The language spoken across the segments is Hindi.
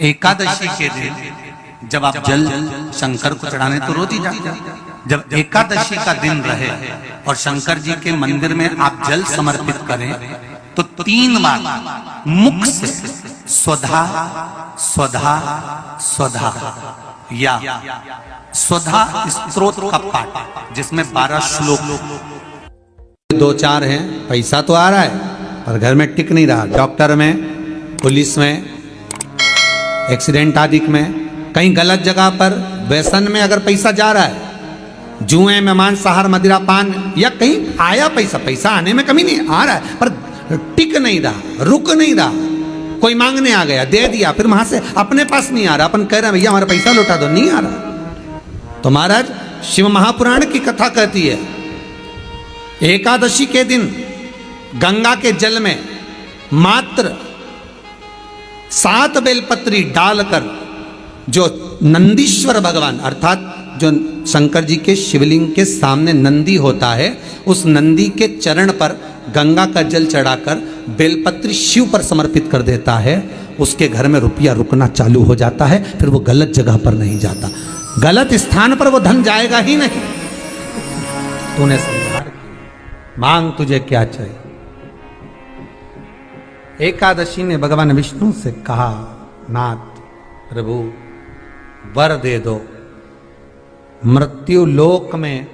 एकादशी के दिन जब आप जल शंकर को चढ़ाने तो रोज ही जाते हैं। जब एकादशी का दिन रहे और शंकर जी के मंदिर में आप जल समर्पित करें तो 3 बार मुख से स्वधा स्वधा स्वधा या स्वधा स्तोत्र का पाठ, जिसमें 12 श्लोक 2-4 हैं। पैसा तो आ रहा है पर घर में टिक नहीं रहा। डॉक्टर में, पुलिस में, एक्सीडेंट आदि में, कहीं गलत जगह पर, व्यसन में अगर पैसा जा रहा है, जुए में, मांसाहार, मदिरा पान, या कहीं आया पैसा आने में कमी नहीं, आ रहा है पर टिक नहीं रहा, रुक नहीं रहा। कोई मांगने आ गया, दे दिया, फिर वहां से अपने पास नहीं आ रहा, अपन कह रहे हैं भैया हमारा पैसा लौटा दो, नहीं आ रहा। तो महाराज शिव महापुराण की कथा कहती है एकादशी के दिन गंगा के जल में मात्र 7 बेलपत्री डालकर जो नंदीश्वर भगवान अर्थात जो शंकर जी के शिवलिंग के सामने नंदी होता है, उस नंदी के चरण पर गंगा का जल चढ़ाकर बेलपत्री शिव पर समर्पित कर देता है, उसके घर में रुपया रुकना चालू हो जाता है। फिर वो गलत जगह पर नहीं जाता, गलत स्थान पर वो धन जाएगा ही नहीं। तूने संहार किया, मांग तुझे क्या चाहिए। एकादशी ने भगवान विष्णु से कहा, नाथ प्रभु वर दे दो, मृत्यु लोक में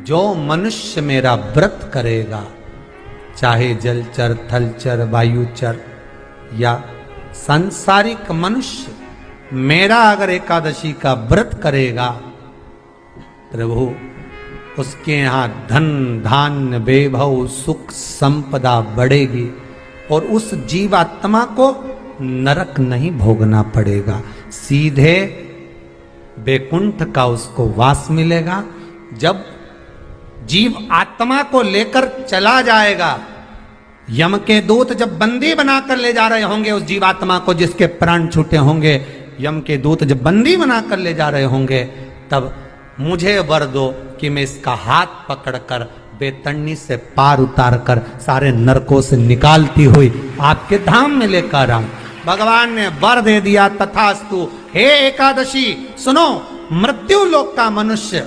जो मनुष्य मेरा व्रत करेगा, चाहे जलचर, थलचर, वायुचर या सांसारिक मनुष्य, मेरा अगर एकादशी का व्रत करेगा, प्रभु उसके यहाँ धन धान्य वैभव सुख संपदा बढ़ेगी और उस जीवात्मा को नरक नहीं भोगना पड़ेगा, सीधे वैकुंठ का उसको वास मिलेगा। जब जीव आत्मा को लेकर चला जाएगा, यम के दूत जब बंदी बनाकर ले जा रहे होंगे उस जीवात्मा को जिसके प्राण छूटे होंगे, यम के दूत जब बंदी बनाकर ले जा रहे होंगे, तब मुझे वर दो कि मैं इसका हाथ पकड़कर बेतन्नी से पार उतार कर सारे नरकों से निकालती हुई आपके धाम में लेकर आऊं। भगवान ने वर दे दिया, तथास्तु। हे एकादशी सुनो, मृत्यु लोक का मनुष्य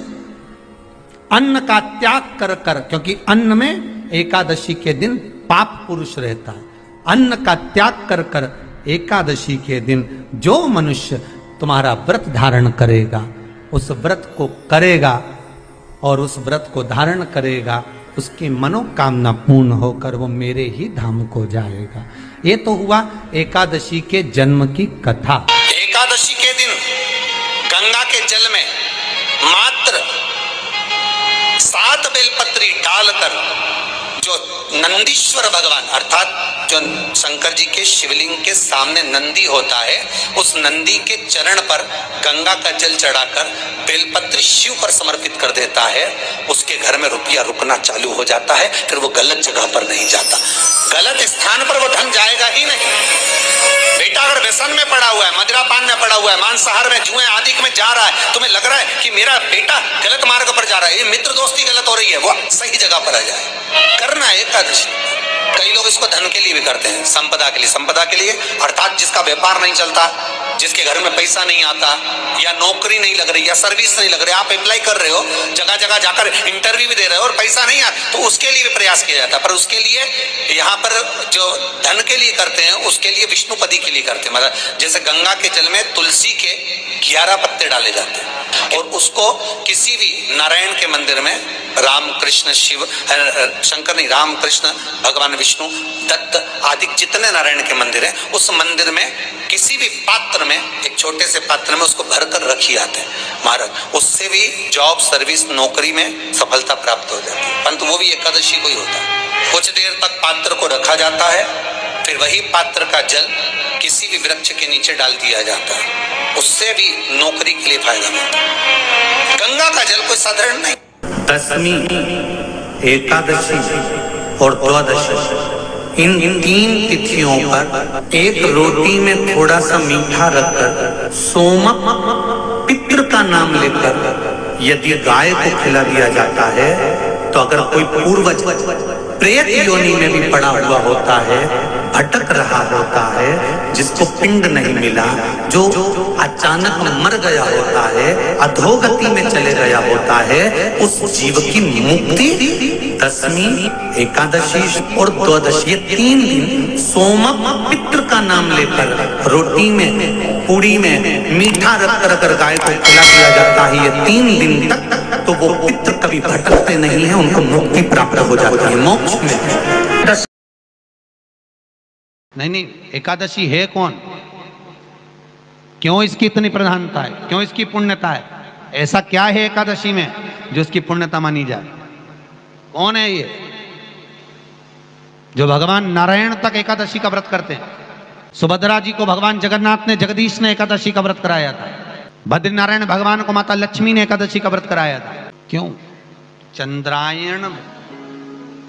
अन्न का त्याग कर कर, क्योंकि अन्न में एकादशी के दिन पाप पुरुष रहता है, अन्न का त्याग कर कर एकादशी के दिन जो मनुष्य तुम्हारा व्रत धारण करेगा, उस व्रत को करेगा और उस व्रत को धारण करेगा, उसकी मनोकामना पूर्ण होकर वो मेरे ही धाम को जाएगा। ये तो हुआ एकादशी के जन्म की कथा। एकादशी के दिन गंगा के जल में मात्र 7 बेलपत्री डालकर जो नंदीश्वर भगवान अर्थात जो शंकर जी के शिवलिंग के सामने नंदी होता है, उस नंदी के चरण पर गंगा का जल चढ़ाकर बेलपत्री शिव पर समर्पित कर देता है, उसके घर में रुपया रुकना चालू हो जाता है। फिर वो गलत जगह पर नहीं जाता, गलत स्थान पर वो धन जाएगा ही नहीं। बेटा अगर व्यसन में पड़ा हुआ है, मदिरा पान में पड़ा हुआ है, मांसाहार में, जुए आदि में जा रहा है, तुम्हें लग रहा है कि मेरा बेटा गलत मार्ग पर जा रहा है, ये मित्र दोस्ती गलत हो रही है, वो सही जगह पर आ जाए। करना है एकादशी। कई लोग इसको धन के लिए भी करते हैं, संपदा के लिए। संपदा के लिए अर्थात जिसका व्यापार नहीं चलता, जिसके घर में पैसा नहीं आता, या नौकरी नहीं लग रही, या सर्विस नहीं लग रही, आप अप्लाई कर रहे हो, जगह जगह जाकर इंटरव्यू भी दे रहे हो और पैसा नहीं आता, तो उसके लिए भी प्रयास किया जाता है। पर उसके लिए यहाँ पर जो धन के लिए करते हैं, उसके लिए विष्णुपदी के लिए करते हैं। मतलब जैसे गंगा के जल में तुलसी के 11 पत्ते डाले जाते हैं और उसको किसी भी नारायण के मंदिर में राम कृष्ण शिव शंकर नहीं, राम कृष्ण भगवान विष्णु दत्त आदि जितने नारायण के मंदिर हैं, उस मंदिर में किसी भी पात्र में, एक छोटे से पात्र में उसको भरकर रखी आते हैं महाराज। उससे भी जॉब सर्विस नौकरी में सफलता प्राप्त हो जाती है, परंतु वो भी एकादशी को ही होता है। कुछ देर तक पात्र को रखा जाता है, फिर वही पात्र का जल किसी भी वृक्ष के नीचे डाल दिया जाता है, उससे भी नौकरी के लिए फायदा मिलता है। गंगा का जल कोई साधारण नहीं। दशमी, एकादशी और द्वादशी, इन 3 तिथियों पर एक रोटी में थोड़ा सा मीठा रखकर सोमक पितृ का नाम लेकर यदि गाय को खिला दिया जाता है, तो अगर कोई पूर्वज प्रेत योनि में भी पड़ा हुआ होता है, भटक रहा होता है, जिसको पिंड नहीं मिला, जो अचानक मर गया होता है, अधोगति में चले गया होता है, उस जीव की मुक्ति दशमी, एकादशी और द्वादशी, 3 दिन सोमक पितृ का नाम लेकर रोटी में, पूड़ी में मीठा रख कर गाय को खिला दिया जाता है। ये 3 दिन तक तो वो पितृ कभी भटकते नहीं है, उनको मुक्ति प्राप्त हो जाती है, मोक्ष में। नहीं, एकादशी है कौन, क्यों इसकी इतनी प्रधानता है, क्यों इसकी पुण्यता है, ऐसा क्या है एकादशी में जो इसकी पुण्यता मानी जाए? कौन है ये जो भगवान नारायण तक एकादशी का व्रत करते हैं? सुभद्रा जी को भगवान जगन्नाथ ने, जगदीश ने एकादशी का व्रत कराया था। बद्रीनारायण भगवान को माता लक्ष्मी ने एकादशी का व्रत कराया था। क्यों? चंद्रायण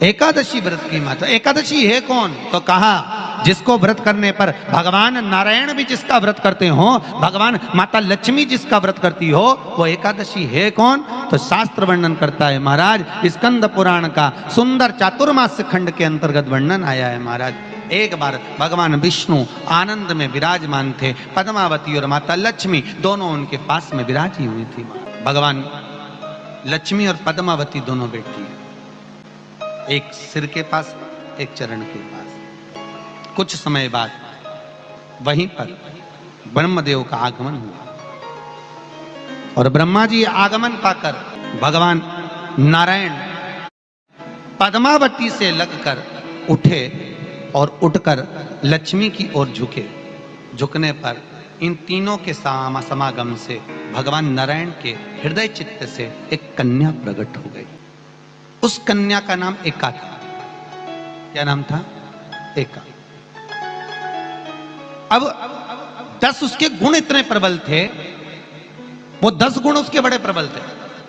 एकादशी व्रत की माता। एकादशी है कौन? तो कहा जिसको व्रत करने पर भगवान नारायण भी जिसका व्रत करते हो, भगवान माता लक्ष्मी जिसका व्रत करती हो, वो एकादशी है कौन? तो शास्त्र वर्णन करता है महाराज, स्कंद पुराण का सुंदर चातुर्मास्य खंड के अंतर्गत वर्णन आया है महाराज। एक बार भगवान विष्णु आनंद में विराजमान थे, पद्मावती और माता लक्ष्मी दोनों उनके पास में विराजी हुई थी। भगवान लक्ष्मी और पद्मावती दोनों बैठी हैं, एक सिर के पास, एक चरण के पास। कुछ समय बाद वहीं पर ब्रह्मदेव का आगमन हुआ और ब्रह्मा जी आगमन पाकर भगवान नारायण पद्मावती से लगकर उठे और उठकर लक्ष्मी की ओर झुके। झुकने पर इन तीनों के समागम से भगवान नारायण के हृदय चित्त से एक कन्या प्रकट हो गई। उस कन्या का नाम एका था। क्या नाम था? एका। अब 10 उसके गुण इतने प्रबल थे, वो 10 गुण उसके बड़े प्रबल थे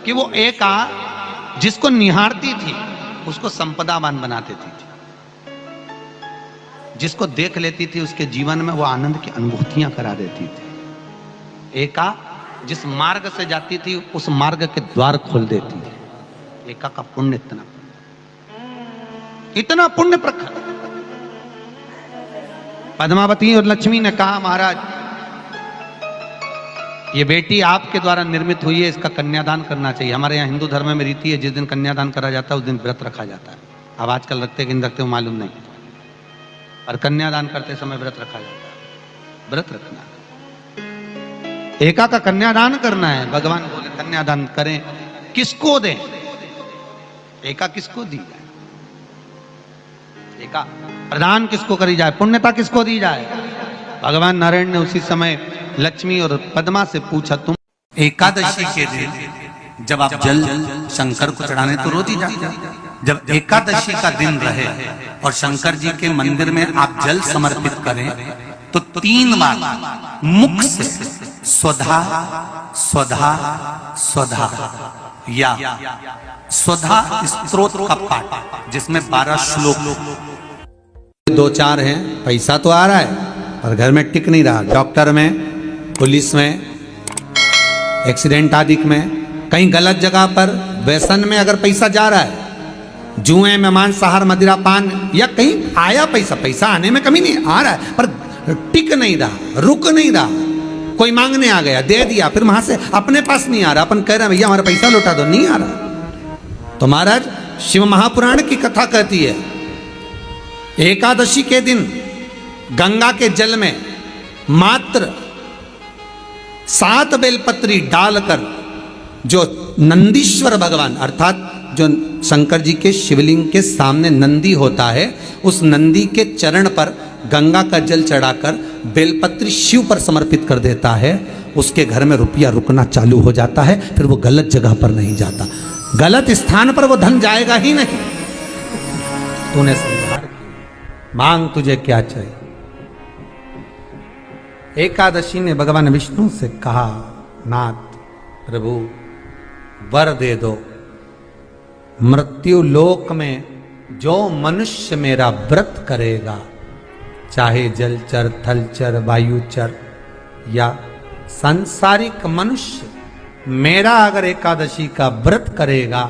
कि वो एका जिसको निहारती थी उसको संपदावान बना देती थी, जिसको देख लेती थी उसके जीवन में वो आनंद की अनुभूतियां करा देती थी। एका जिस मार्ग से जाती थी उस मार्ग के द्वार खोल देती थी। एका का पुण्य इतना पुण्य प्रखर। पद्मावती और लक्ष्मी ने कहा महाराज ये बेटी आपके द्वारा निर्मित हुई है, इसका कन्यादान करना चाहिए। हमारे यहाँ हिंदू धर्म में रीति है, जिस दिन कन्यादान करा जाता है उस दिन व्रत रखा जाता है। अब आजकल रखते कि नहीं रखते मालूम नहीं, और कन्यादान करते समय व्रत रखा जाता है। व्रत रखना, एका का कन्यादान करना है। भगवान बोले कन्यादान करें, किसको दें? एका किसको दी जाए? एका प्रदान किसको करी जाए? पुण्यता किसको दी जाए? भगवान नारायण ने उसी समय लक्ष्मी और पद्मा से पूछा, तुम एकादशी के दिन जब आप जल शंकर को चढ़ाने तो रोज ही जाते, जब एकादशी का दिन रहे और शंकर जी के मंदिर में आप जल समर्पित करें तो 3 बार मुख से स्वधा स्वधा स्वधा या स्वधा स्तोत्र का पाठ, जिसमें 12 श्लोक। 2-4 हैं, पैसा तो आ रहा है पर घर में टिक नहीं रहा। डॉक्टर में, पुलिस में, एक्सीडेंट आदि में, कहीं गलत जगह पर व्यसन में अगर पैसा जा रहा है, जुए में, मांसाहार, मदिरा पान, या कहीं आया पैसा आने में कमी नहीं, आ रहा है पर टिक नहीं रहा, रुक नहीं रहा। कोई मांगने आ गया, दे दिया, फिर वहां से अपने पास नहीं आ रहा, अपन कह रहे हैं भैया हमारा पैसा लौटा दो, नहीं आ रहा। तो महाराज शिव महापुराण की कथा कहती है एकादशी के दिन गंगा के जल में मात्र 7 बेलपत्री डालकर जो नंदीश्वर भगवान अर्थात जो शंकर जी के शिवलिंग के सामने नंदी होता है, उस नंदी के चरण पर गंगा का जल चढ़ाकर बेलपत्री शिव पर समर्पित कर देता है, उसके घर में रुपया रुकना चालू हो जाता है। फिर वो गलत जगह पर नहीं जाता, गलत स्थान पर वो धन जाएगा ही नहीं। तूने संभाल, मांग तुझे क्या चाहिए। एकादशी ने भगवान विष्णु से कहा, नाथ प्रभु वर दे दो, मृत्यु लोक में जो मनुष्य मेरा व्रत करेगा, चाहे जलचर, थलचर, वायुचर या सांसारिक मनुष्य, मेरा अगर एकादशी का व्रत करेगा,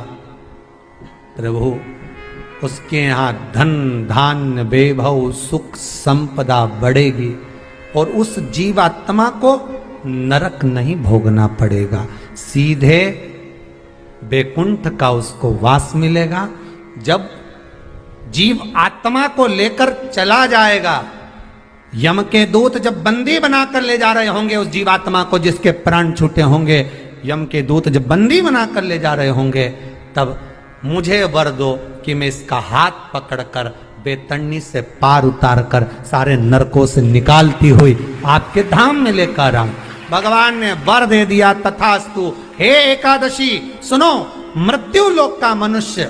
प्रभु उसके यहाँ धन धान्य वैभव सुख संपदा बढ़ेगी और उस जीवात्मा को नरक नहीं भोगना पड़ेगा, सीधे वैकुंठ का उसको वास मिलेगा। जब जीव आत्मा को लेकर चला जाएगा, यम के दूत जब बंदी बनाकर ले जा रहे होंगे उस जीवात्मा को जिसके प्राण छूटे होंगे, यम के दूत जब बंदी बनाकर ले जा रहे होंगे, तब मुझे वर दो कि मैं इसका हाथ पकड़कर बेतन्नी से पार उतार कर सारे नरकों से निकालती हुई आपके धाम में लेकर आऊं। भगवान ने वर दे दिया, तथास्तु। हे एकादशी सुनो, मृत्यु लोक का मनुष्य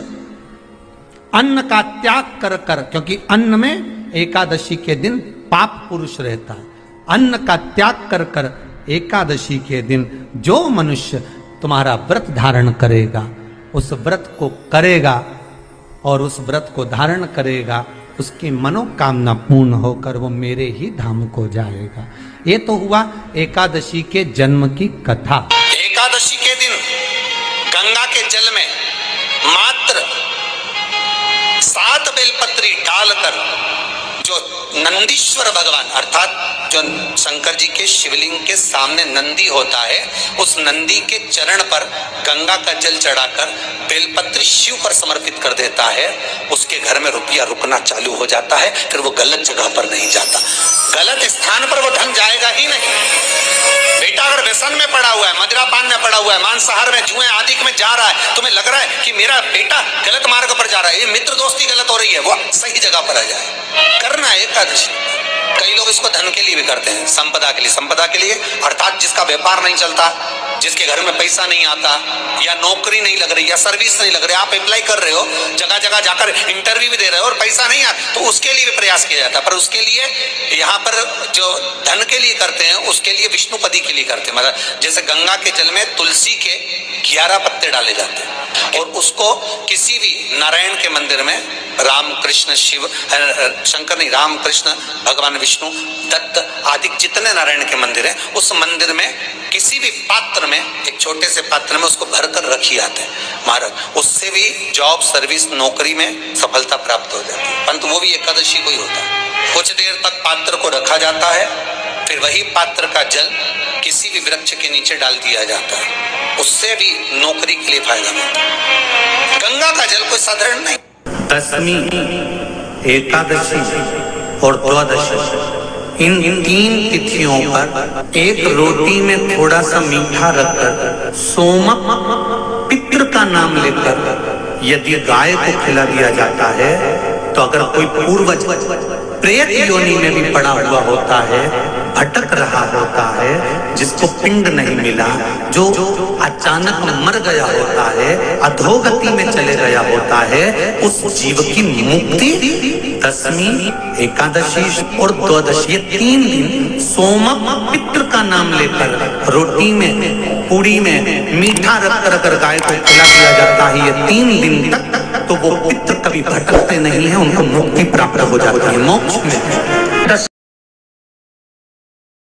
अन्न का त्याग कर कर, क्योंकि अन्न में एकादशी के दिन पाप पुरुष रहता है, अन्न का त्याग कर कर एकादशी के दिन जो मनुष्य तुम्हारा व्रत धारण करेगा, उस व्रत को करेगा और उस व्रत को धारण करेगा, उसकी मनोकामना पूर्ण होकर वो मेरे ही धाम को जाएगा। ये तो हुआ एकादशी के जन्म की कथा। एकादशी के दिन गंगा के जल में मात्र 7 बेलपत्री डालकर जो नंदीश्वर भगवान अर्थात जो शंकर जी के शिवलिंग के सामने नंदी होता है, उस नंदी के चरण पर गंगा का जल चढ़ाकर बेलपत्री शिव पर समर्पित कर देता है, उसके घर में रुपया रुकना चालू हो जाता है। फिर वो गलत जगह पर नहीं जाता, गलत स्थान पर वो धन जाएगा ही नहीं। बेटा अगर व्यसन में पड़ा हुआ है, मदिरा पान में पड़ा हुआ है, मांसाहार में, जुए आदि में जा रहा है, तुम्हें लग रहा है कि मेरा बेटा गलत मार्ग पर जा रहा है, ये मित्र दोस्ती गलत हो रही है, वो सही जगह पर आ जाए। करना है एकादशी। कई लोग इसको धन के लिए भी करते हैं, संपदा के लिए। संपदा के लिए अर्थात जिसका व्यापार नहीं चलता, जिसके घर में पैसा नहीं आता, या नौकरी नहीं लग रही, या सर्विस नहीं लग रही, आप अप्लाई कर रहे हो, जगह जगह जाकर इंटरव्यू भी दे रहे हो और पैसा नहीं आता, तो उसके लिए भी प्रयास किया जाता है। पर उसके लिए यहाँ पर जो धन के लिए करते हैं, उसके लिए विष्णुपदी के लिए करते हैं। मतलब जैसे गंगा के जल में तुलसी के 11 पत्ते डाले जाते हैं और उसको किसी भी नारायण के मंदिर में राम कृष्ण शिव शंकर नहीं, राम कृष्ण भगवान विष्णु दत्त आदि जितने नारायण के मंदिर हैं, उस मंदिर में किसी भी पात्र में, एक छोटे से पात्र में उसको भरकर रखी जाते हैं महाराज। उससे भी जॉब सर्विस नौकरी में सफलता प्राप्त हो जाती है, परंतु वो भी एकादशी को ही होता है। कुछ देर तक पात्र को रखा जाता है, फिर वही पात्र का जल किसी भी वृक्ष के नीचे डाल दिया जाता है, उससे भी नौकरी के लिए फायदा मिलता है। गंगा का जल कोई साधारण नहीं। दशमी, एकादशी और द्वादशी, इन 3 तिथियों पर एक रोटी में थोड़ा सा मीठा रखकर सोमक पितृ का नाम लेकर यदि गाय को खिला दिया जाता है, तो अगर कोई पूर्वज प्रेत योनि में भी पड़ा हुआ होता है, भटक रहा होता है, जिसको पिंड नहीं मिला, जो अचानक मर गया होता है, अधोगति में चले गया होता है, उस जीव की मुक्ति दशमी, एकादशी और द्वादशी, 3 दिन सोमक पितृ का नाम लेकर रोटी में, पूड़ी में मीठा रखकर अगर गाय को खिला दिया जाता है ये 3 दिन तक, तो वो पितृ कभी भटकते नहीं है, उनको मुक्ति प्राप्त हो जाती है, मोक्ष में।